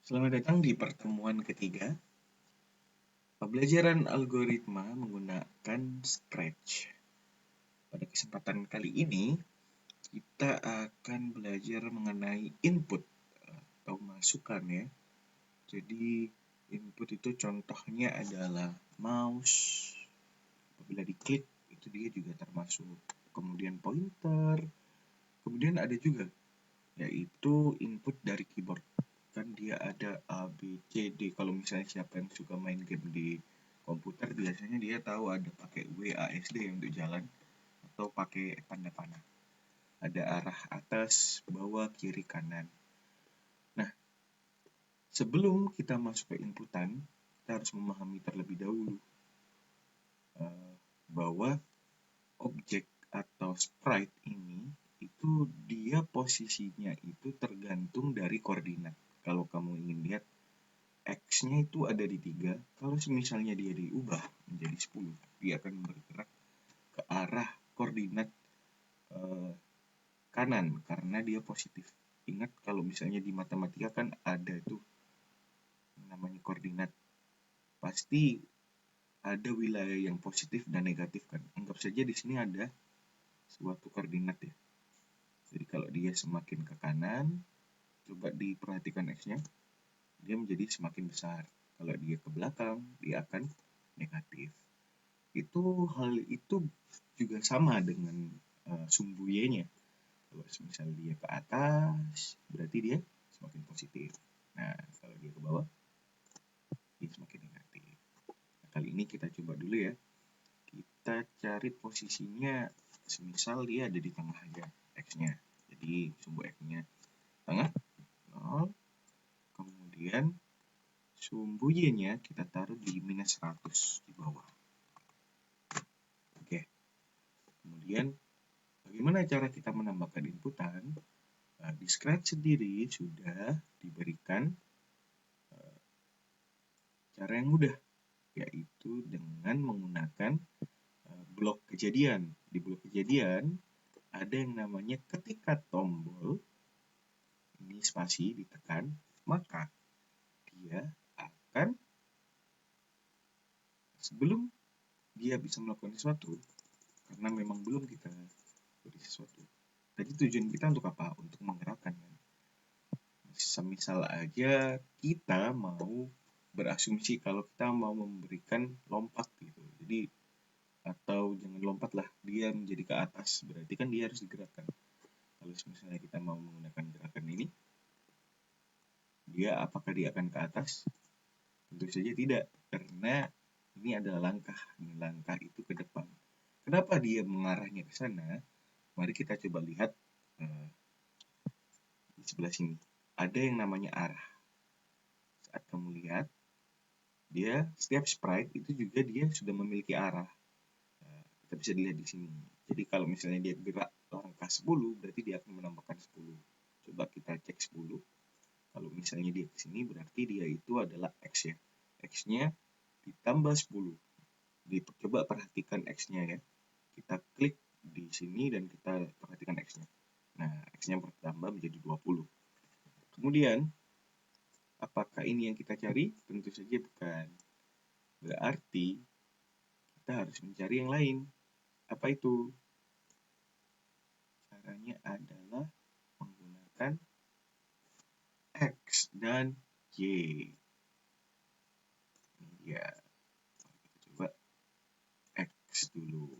Selamat datang di pertemuan ketiga, pembelajaran algoritma menggunakan Scratch. Pada kesempatan kali ini, kita akan belajar mengenai input atau masukan ya. Jadi, input itu contohnya adalah mouse. Apabila diklik, itu dia juga termasuk. Kemudian pointer. Kemudian ada juga, yaitu input dari keyboard. Kan dia ada A, B, C, D. Kalau misalnya siapa yang suka main game di komputer, biasanya dia tahu ada pakai W, A, S, D untuk jalan atau pakai tanda panah. Ada arah atas, bawah, kiri, kanan. Nah, sebelum kita masuk ke inputan, kita harus memahami terlebih dahulu bahwa objek atau sprite ini itu dia posisinya itu tergantung dari koordinat. Kalau kamu ingin lihat X-nya itu ada di 3, kalau misalnya dia diubah menjadi 10, dia akan bergerak ke arah koordinat kanan karena dia positif. Ingat kalau misalnya di matematika kan ada itu namanya koordinat. Pasti ada wilayah yang positif dan negatif kan. Anggap saja di sini ada suatu koordinat ya. Jadi kalau dia semakin ke kanan, coba diperhatikan X-nya, dia menjadi semakin besar. Kalau dia ke belakang, dia akan negatif. Hal itu juga sama dengan sumbu Y-nya. Kalau misalnya dia ke atas, berarti dia semakin positif. Nah, kalau dia ke bawah, dia semakin negatif. Nah, kali ini kita coba dulu ya. Kita cari posisinya, semisal dia ada di tengah aja, X-nya. Jadi sumbu X-nya tengah, 0. Kemudian sumbu Y-nya kita taruh di minus 100 di bawah. Oke. Kemudian bagaimana cara kita menambahkan inputan? Di Scratch sendiri sudah diberikan cara yang mudah, yaitu dengan menggunakan blok kejadian. Di blok kejadian ada yang namanya ketika tombol ini spasi ditekan, maka dia akan, sebelum dia bisa melakukan sesuatu, karena memang belum kita beri sesuatu. Tadi tujuan kita untuk apa? Untuk menggerakkan kan. Semisal aja kita mau berasumsi kalau kita mau memberikan lompat gitu. Jadi atau jangan lompat lah, dia menjadi ke atas, berarti kan dia harus digerakkan. Kalau misalnya kita mau menggunakan gerakan ini, apakah dia akan ke atas? Tentu saja tidak, karena ini adalah langkah. Langkah itu ke depan. Kenapa dia mengarahnya ke sana? Mari kita coba lihat di sebelah sini. Ada yang namanya arah. Saat kamu lihat, dia setiap sprite itu juga dia sudah memiliki arah. Kita bisa dilihat di sini. Jadi kalau misalnya dia gerak langkah 10, berarti dia akan menambahkan 10. Coba kita cek 10. Kalau misalnya dia ke sini, berarti dia itu adalah X ya. X-nya ditambah 10. Coba perhatikan X-nya ya. Kita klik di sini dan kita perhatikan X-nya. Nah, X-nya bertambah menjadi 20. Kemudian, apakah ini yang kita cari? Tentu saja bukan. Berarti, kita harus mencari yang lain. Apa itu? Caranya adalah menggunakan X dan Y. Ini dia. Kita coba X dulu.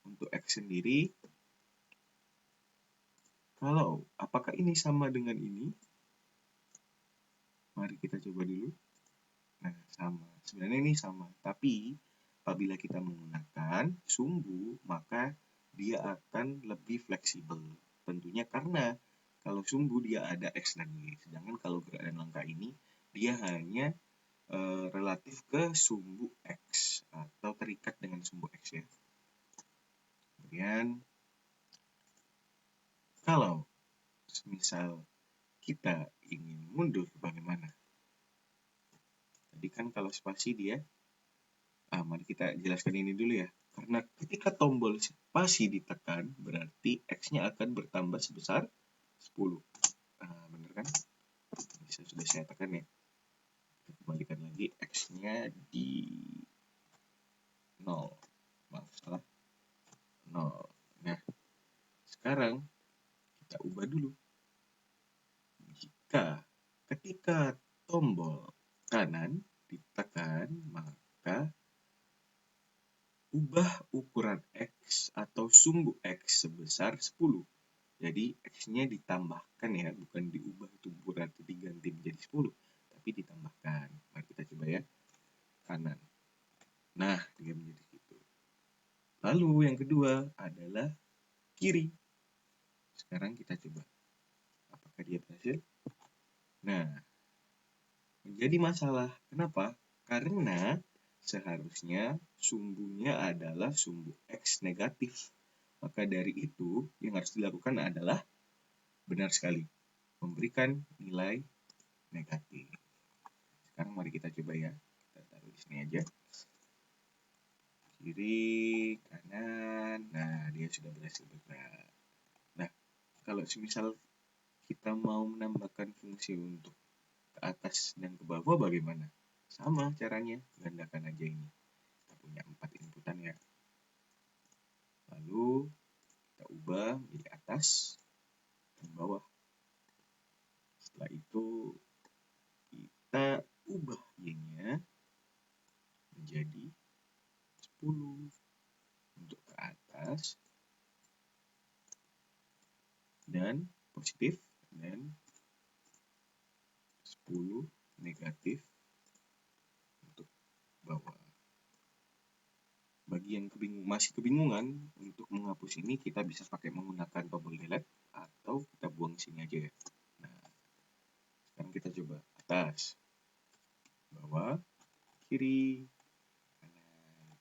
Untuk X sendiri, apakah ini sama dengan ini? Mari kita coba dulu. Nah, sama. Sebenarnya ini sama. Tapi, apabila kita menggunakan sumbu, maka dia akan lebih fleksibel. Tentunya karena kalau sumbu dia ada X dan Y. Sedangkan kalau gerak dan langkah ini, dia hanya relatif ke sumbu X atau terikat dengan sumbu X ya. Kemudian, kalau misal kita ingin mundur, bagaimana? Tadi kan kalau spasi dia, mari kita jelaskan ini dulu ya. Karena ketika tombol spasi ditekan, berarti X-nya akan bertambah sebesar 10. Benar kan? sudah saya tekan ya. Kita kembalikan lagi, X-nya di 0. Maaf, salah. 0. Nah, sekarang kita ubah dulu. Ketika tombol kanan ditekan, maka ubah ukuran X atau sumbu X sebesar 10. Jadi X-nya ditambahkan ya, bukan diubah itu berarti diganti menjadi 10, tapi ditambahkan. Mari kita coba ya, kanan. Nah, dia menjadi gitu. Lalu yang kedua adalah kiri. Sekarang kita coba. Apakah dia berhasil? Nah, menjadi masalah. Kenapa? Karena seharusnya sumbunya adalah sumbu X negatif. Maka dari itu, yang harus dilakukan adalah benar sekali, memberikan nilai negatif. Sekarang mari kita coba ya. Kita taruh di sini aja. Kiri, kanan. Nah, dia sudah berhasil bergerak. Nah, kalau semisal kita mau menambahkan fungsi untuk ke atas dan ke bawah bagaimana? Sama caranya, gandakan aja ini. Kita punya 4 inputan ya. Lalu kita ubah menjadi atas dan bawah. Setelah itu kita ubah Y-nya menjadi 10 untuk ke atas dan positif, dan 10 negatif untuk bawah. Bagi yang masih kebingungan untuk menghapus ini, kita bisa pakai menggunakan tombol delete atau kita buang sini aja ya. Nah, sekarang kita coba atas, bawah, kiri, kanan.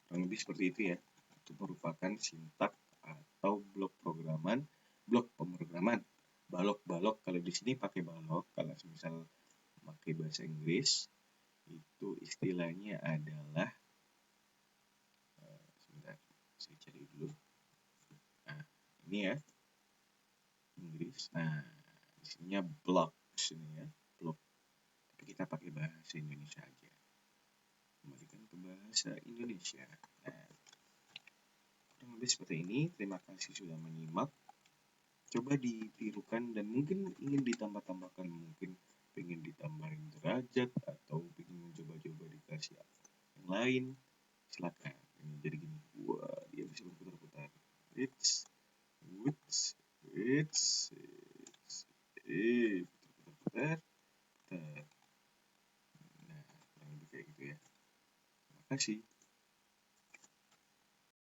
Kurang lebih seperti itu ya. Itu merupakan sintak atau blok pemrograman. Balok kalau di sini pakai balok. Kalau misal pakai bahasa Inggris itu istilahnya adalah sebentar, saya cari dulu. Nah, ini ya Inggris. Nah, di sininya block sini ya, blok. Tapi kita pakai bahasa Indonesia aja. Kembalikan ke bahasa Indonesia. Nah, kurang lebih seperti ini. Terima kasih sudah menyimak. Coba ditirukan dan mungkin ingin ditambah-tambahkan, mungkin pengen ditambahin derajat atau pengen mencoba-coba dikasih yang lain, silakan. Jadi gini, wah dia bisa berputar-putar. Putar-putar. Nah, kurang lebih kayak gitu ya. Terima kasih.